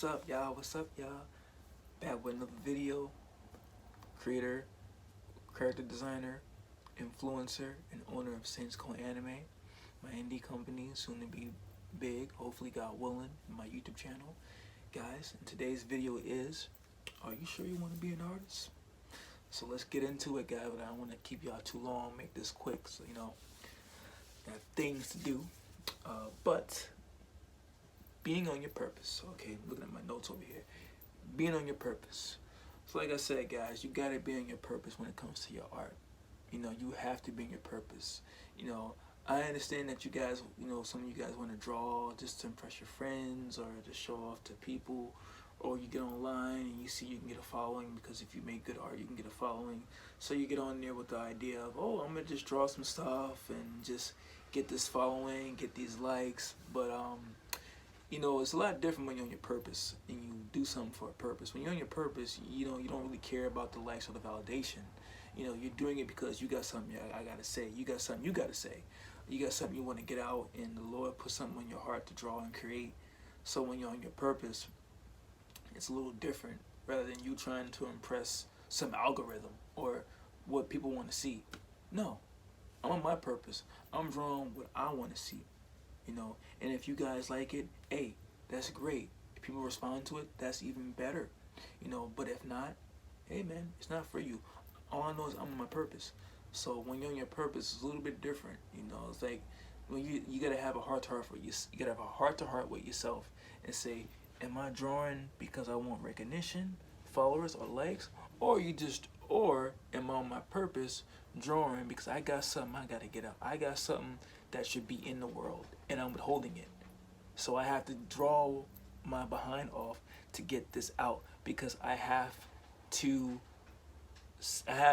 What's up, y'all? What's up, y'all? Back with another video. Creator, character designer, influencer, and owner of Saints Co Anime, my indie company, soon to be big, hopefully God willing, my YouTube channel. Guys, and today's video is, are you sure you want to be an artist? So let's get into it, guys, but I don't want to keep y'all too long, make this quick, so got things to do. But being on your purpose, okay, looking at my notes over here, being on your purpose. So like I said, guys, you gotta be on your purpose when it comes to your art. You have to be on your purpose. I understand that you guys, some of you guys want to draw just to impress your friends or to show off to people, or you get online and you see you can get a following because if you make good art, you can get a following. So you get on there with the idea of, oh, I'm gonna just draw some stuff and just get this following, get these likes. But it's a lot different when you're on your purpose and you do something for a purpose. When you're on your purpose, you don't really care about the likes or the validation. You're doing it because you got something I gotta say. You got something you gotta say. You got something you want to get out, and the Lord put something on your heart to draw and create. So when you're on your purpose, it's a little different rather than you trying to impress some algorithm or what people want to see. No, I'm on my purpose. I'm drawing what I want to see. And if you guys like it, hey, that's great. If people respond to it, that's even better. But if not, hey man, it's not for you. All I know is I'm on my purpose. So when you're on your purpose, it's a little bit different. It's like when you gotta have a heart to heart for you. You gotta have a heart to heart with yourself and say, am I drawing because I want recognition, followers, or likes, or am I on my purpose drawing because I got something I gotta get out. I got something that should be in the world, and I'm withholding it. So I have to draw my behind off to get this out because I have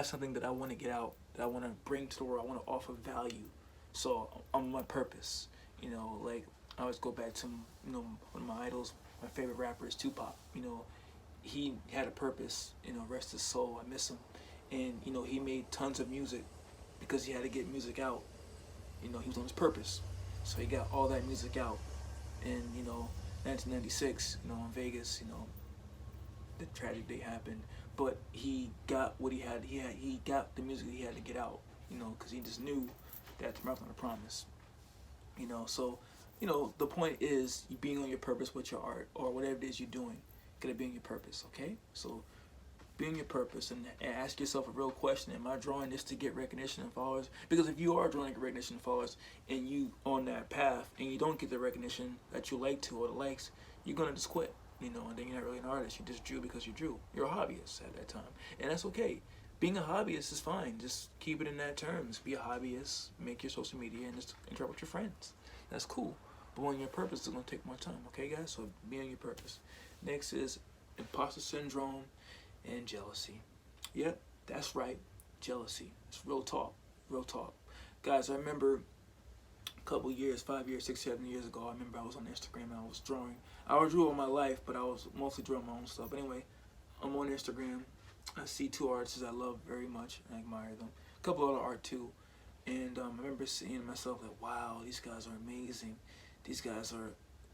something that I want to get out, that I want to bring to the world. I want to offer value. So I'm on my purpose. Like I always go back to one of my idols. My favorite rapper is Tupac. He had a purpose. Rest his soul. I miss him. And he made tons of music because he had to get music out. He was on his purpose. So he got all that music out. And 1996, in Vegas, the tragic day happened. But he got what he had. He got the music he had to get out. Because he just knew that tomorrow's not a promise. So the point is you being on your purpose with your art or whatever it is you're doing. Gotta be on your purpose, okay? So be on your purpose and ask yourself a real question. Am I drawing this to get recognition and followers? Because if you are drawing recognition and followers and you on that path and you don't get the recognition that you like to or the likes, you're gonna just quit. And then you're not really an artist. You just drew because you drew. You're a hobbyist at that time. And that's okay. Being a hobbyist is fine. Just keep it in that terms. Be a hobbyist, make your social media, and just interact with your friends. That's cool. But when your purpose is going to take more time, okay, guys? So be on your purpose. Next is imposter syndrome and jealousy. Yep, that's right. Jealousy. It's real talk. Real talk. Guys, I remember a couple years, 5 years, 6, 7 years ago, I remember I was on Instagram and I was drawing. I drew all my life, but I was mostly drawing my own stuff. Anyway, I'm on Instagram. I see two artists I love very much. I admire them. A couple other art too. And I remember seeing myself like, wow, these guys are amazing. These guys are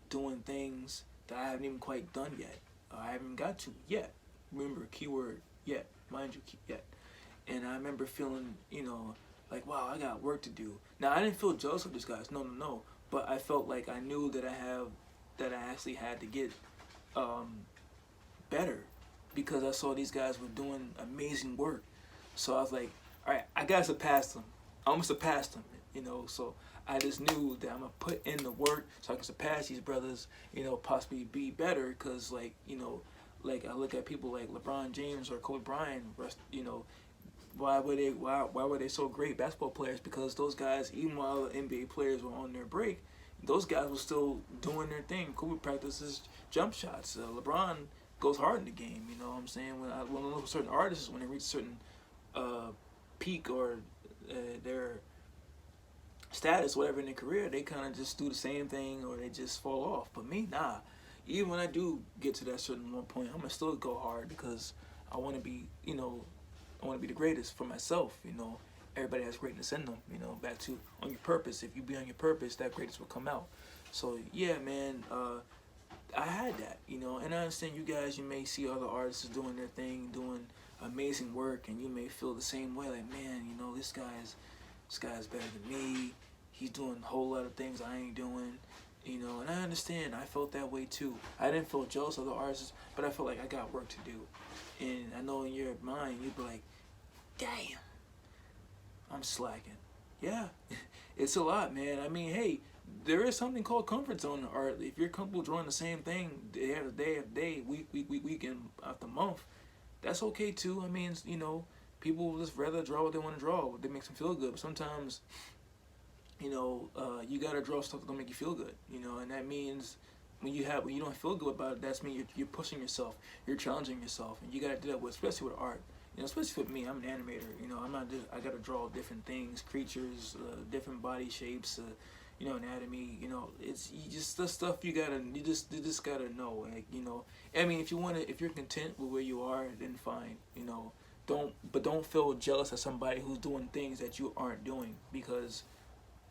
doing things that I haven't even quite done yet. I haven't got to yet. Remember, keyword yet. Mind you, yet. And I remember feeling, like, wow, I got work to do. Now, I didn't feel jealous of these guys. No. But I felt like I knew that I actually had to get better because I saw these guys were doing amazing work. So I was like, all right, I gotta surpass them. I almost surpassed them, so I just knew that I'm gonna put in the work so I can surpass these brothers, possibly be better because like I look at people like LeBron James or Kobe Bryant, why were they so great basketball players? Because those guys, even while the NBA players were on their break, those guys were still doing their thing. Kobe practices jump shots. LeBron goes hard in the game. You know what I'm saying? When I look at certain artists, when they reach a certain peak or their status, whatever in their career, they kind of just do the same thing or they just fall off. But me, nah. Even when I do get to that certain one point, I'm gonna still go hard because I want to be, I want to be the greatest for myself. Everybody has greatness in them. Back to on your purpose. If you be on your purpose, that greatness will come out. So yeah, man. I had that, you know, and I understand you guys. You may see other artists doing their thing, doing amazing work, and you may feel the same way. Like, man, you know, this guy's better than me. He's doing a whole lot of things I ain't doing, you know. And I understand. I felt that way too. I didn't feel jealous of the artists, but I felt like I got work to do. And I know in your mind you'd be like, damn, I'm slacking. Yeah, it's a lot, man. I mean, hey, there is something called comfort zone in art. If you're comfortable drawing the same thing day after day after day, week and after month, that's okay too. I mean, you know, people just rather draw what they want to draw, what makes them feel good. But sometimes, you know, you gotta draw stuff that's gonna make you feel good. You know, and that means when you don't feel good about it, that's mean you're pushing yourself, you're challenging yourself, and you gotta do that with, especially with art. You know, especially with me, I'm an animator. You know, I'm not just, I gotta draw different things, creatures, different body shapes, you know, anatomy. You know, it's you just the stuff you just gotta know. Like, you know, I mean, if you're content with where you are, then fine. You know, don't feel jealous of somebody who's doing things that you aren't doing, because,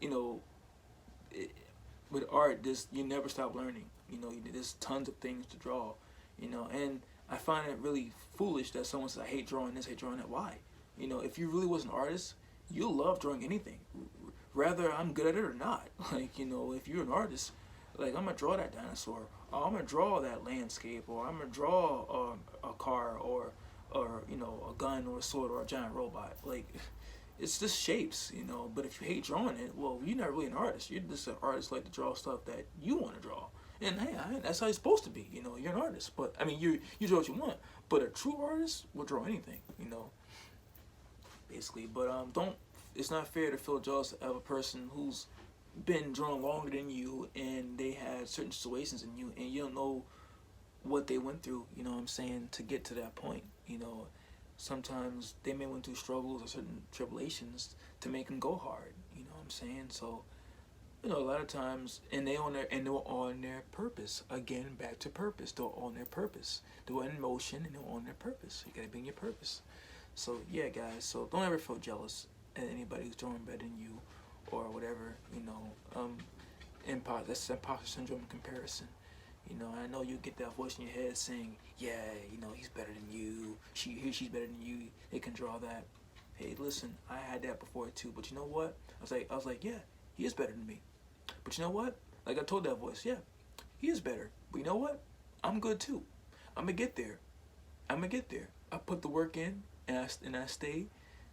you know, it, with art, this you never stop learning. You know, there's tons of things to draw. You know, and I find it really foolish that someone says, "I hate drawing this, I hate drawing that." Why? You know, if you really was an artist, you love drawing anything, whether I'm good at it or not. Like, you know, if you're an artist, like, I'm gonna draw that dinosaur, or I'm gonna draw that landscape, or I'm gonna draw a car, or you know, a gun or a sword or a giant robot. Like, it's just shapes, you know. But if you hate drawing it, well, you're not really an artist. You're just an artist like to draw stuff that you want to draw. And hey, that's how you're supposed to be. You know, you're an artist. But I mean, you draw what you want. But a true artist will draw anything. You know, basically. But don't. It's not fair to feel jealous of a person who's been drawing longer than you, and they had certain situations in you, and you don't know what they went through. You know what I'm saying, to get to that point. You know, sometimes they may went through struggles or certain tribulations to make them go hard. You know what I'm saying? So, you know, a lot of times, and they're on their purpose. Again, back to purpose. They're on their purpose. They're in motion and they're on their purpose. You gotta be in your purpose. So yeah, guys. So don't ever feel jealous at anybody who's doing better than you, or whatever. You know, that's imposter syndrome comparison. You know, I know you get that voice in your head saying, "Yeah, you know, he's better than you. She's better than you. They can draw that." Hey, listen, I had that before too. But you know what? I was like, yeah, he is better than me. But you know what? Like I told that voice, yeah, he is better. But you know what? I'm good too. I'm gonna get there. I'm gonna get there. I put the work in, and I stay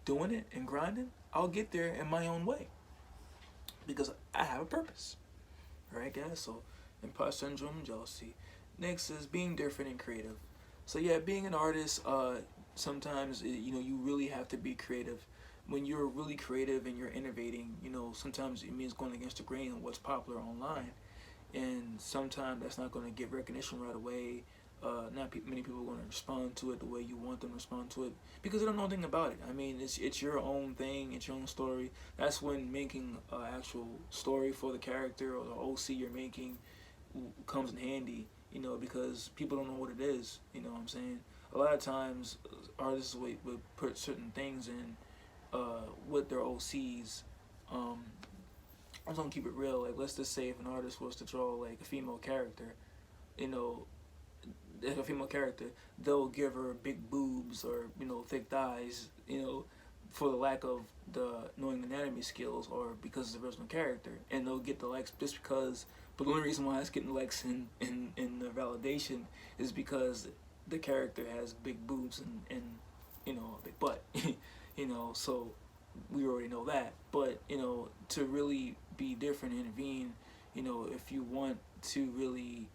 doing it and grinding. I'll get there in my own way, because I have a purpose. All right, guys. So, imposter syndrome, jealousy. Next is being different and creative. So yeah, being an artist, sometimes you know, you really have to be creative. When you're really creative and you're innovating, you know, sometimes it means going against the grain of what's popular online, and sometimes that's not going to get recognition right away. Not many people are going to respond to it the way you want them to respond to it, because they don't know anything about it. I mean, it's your own thing, it's your own story. That's when making an actual story for the character or the OC you're making comes in handy, you know, because people don't know what it is. You know what I'm saying? A lot of times, artists would put certain things in with their OCs. I'm just gonna keep it real. Like, let's just say if an artist was to draw like a female character, you know, like a female character, they'll give her big boobs or, you know, thick thighs, you know, for the lack of the knowing anatomy skills, or because it's the original character, and they'll get the likes just because. But the only reason why it's getting likes in the validation is because the character has big boobs and you know, a big butt. You know, so we already know that. But, you know, to really be different and intervene, you know, if you want to really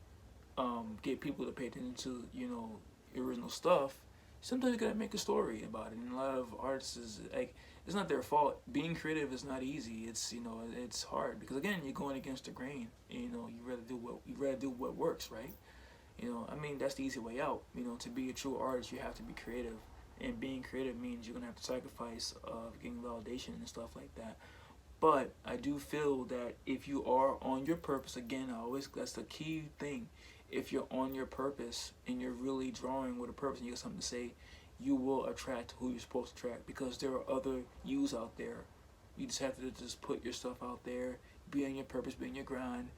get people to pay attention to, you know, original stuff, sometimes you gotta make a story about it. And a lot of artists is like, it's not their fault. Being creative is not easy. It's, you know, it's hard because, again, you're going against the grain. You know, you rather do what works, right? You know, I mean, that's the easy way out. You know, to be a true artist, you have to be creative, and being creative means you're gonna have to sacrifice getting validation and stuff like that. But I do feel that if you are on your purpose, again, that's the key thing. If you're on your purpose and you're really drawing with a purpose and you got something to say, you will attract who you're supposed to attract, because there are other yous out there. You just have to just put your stuff out there, be on your purpose, be on your grind,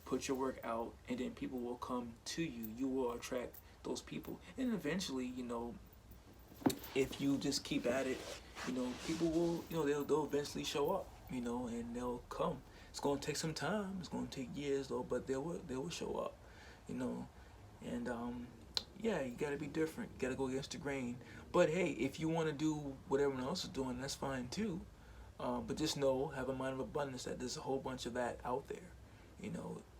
put your work out, and then people will come to you. You will attract those people, and eventually, if you just keep at it, people will, they'll eventually show up, and they'll come. It's gonna take some time. It's gonna take years though, but they will show up, you know. And yeah, you gotta be different. You gotta go against the grain. But hey, if you want to do what everyone else is doing, that's fine too. But just know, have a mind of abundance that there's a whole bunch of that out there.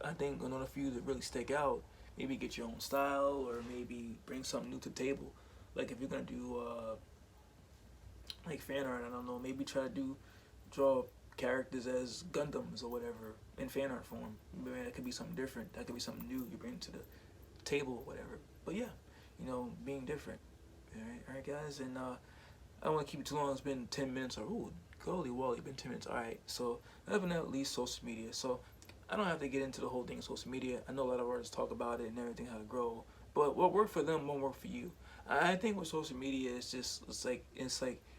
I think in order for you to really stick out, maybe get your own style or maybe bring something new to the table. Like if you're gonna do like fan art, I don't know, maybe try to draw characters as Gundams or whatever in fan art form. Maybe that could be something different. That could be something new you bring to the table or whatever. But yeah, being different. All right, guys, and I don't want to keep it too long. It's been 10 minutes. Or ooh, holy Wally, been 10 minutes. All right, so other than that, at least social media. So I don't have to get into the whole thing of social media. I know a lot of artists talk about it and everything, how to grow, but what worked for them won't work for you. I think with social media, it's like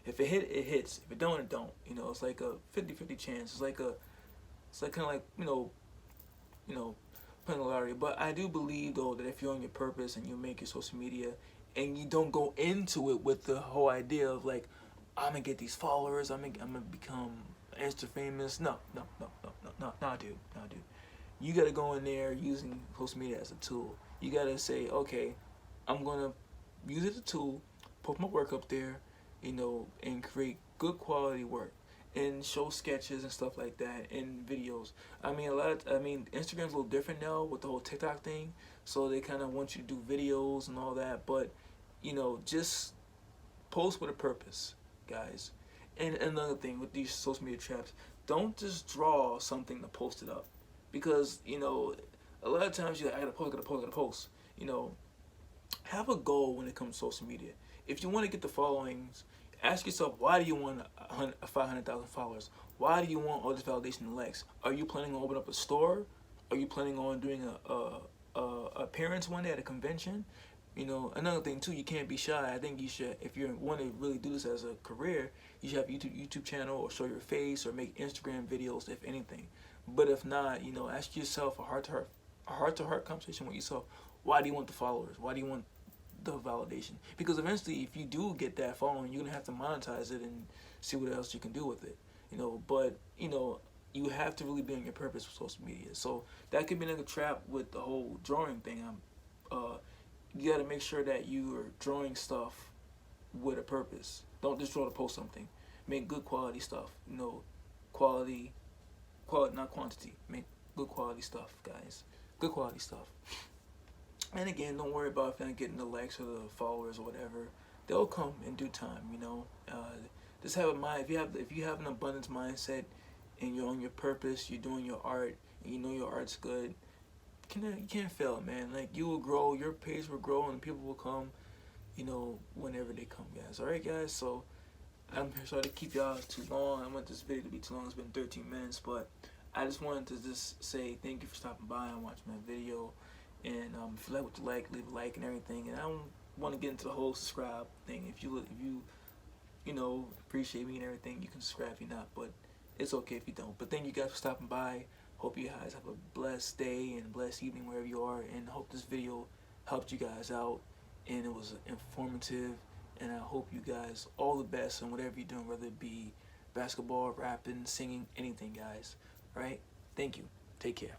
if it hit, it hits. If it don't, it don't. It's like a 50-50 chance. It's like kind of like you know, playing the lottery. But I do believe though that if you're on your purpose and you make your social media and you don't go into it with the whole idea of like, I'm gonna get these followers, I'm gonna become Insta famous. No, dude, no, dude. You gotta go in there using social media as a tool. You gotta say, okay, I'm gonna use it as a tool, put my work up there, and create good quality work and show sketches and stuff like that and videos. Instagram's a little different now with the whole TikTok thing, so they kind of want you to do videos and all that, but just post with a purpose, guys. And another thing with these social media traps, don't just draw something to post it up, because a lot of times you're like, I gotta post. Have a goal when it comes to social media. If you want to get the followings, ask yourself, why do you want 500,000 followers? Why do you want all this validation and likes? Are you planning on opening up a store? Are you planning on doing a appearance one day at a convention? Another thing too, you can't be shy. I think you should, if you want to really do this as a career, you should have a YouTube channel or show your face or make Instagram videos, if anything. But if not, ask yourself a heart to heart conversation with yourself. Why do you want the followers? Why do you want the validation? Because eventually, if you do get that following, you're gonna have to monetize it and see what else you can do with it. But you have to really be on your purpose with social media. So that could be like a trap with the whole drawing thing. You got to make sure that you are drawing stuff with a purpose. Don't just draw to post something. Make good quality stuff. Quality, not quantity. Make good quality stuff, guys. Good quality stuff. And again, don't worry about if you're not getting the likes or the followers or whatever. They'll come in due time. Just have a mind. If you have an abundance mindset, and you're on your purpose, you're doing your art, and you know your art's good, you can't fail, man. Like, you will grow, your page will grow, and people will come, whenever they come, guys. All right, guys. So I'm sorry to keep y'all too long. I want this video to be too long. It's been 13 minutes, but I just wanted to just say thank you for stopping by and watching my video. And if you like what you like, leave a like and everything. And I don't want to get into the whole subscribe thing. If you appreciate me and everything, you can subscribe if you're not. But it's okay if you don't. But thank you guys for stopping by. Hope you guys have a blessed day and blessed evening wherever you are. And I hope this video helped you guys out and it was informative. And I hope you guys all the best in whatever you're doing, whether it be basketball, rapping, singing, anything, guys. All right? Thank you. Take care.